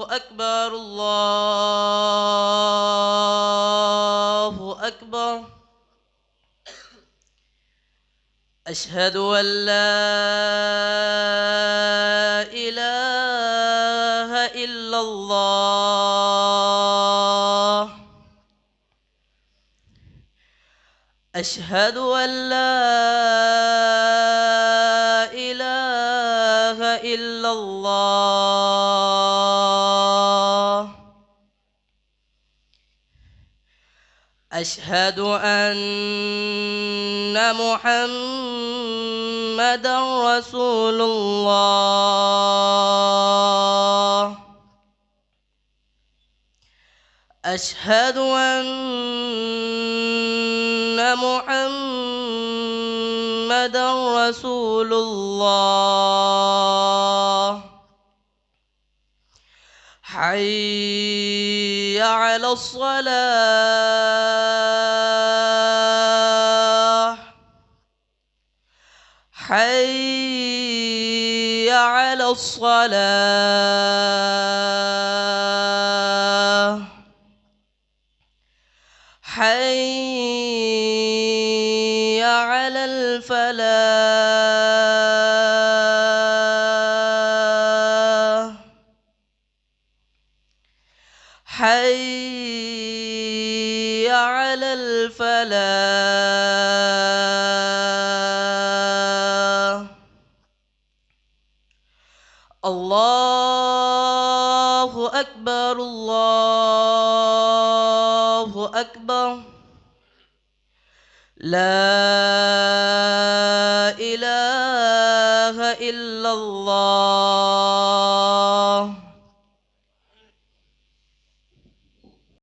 أكبر الله أكبر. أشهد أن لا إله إلا الله. أشهد أن لا إله إلا الله. أشهد أن محمدًا رسول الله. أشهد أن محمدًا رسول الله. حي على الصلاة. حي على الصلاة. حي على الفلاح. حي على الفلاح. الله أكبر الله أكبر. لا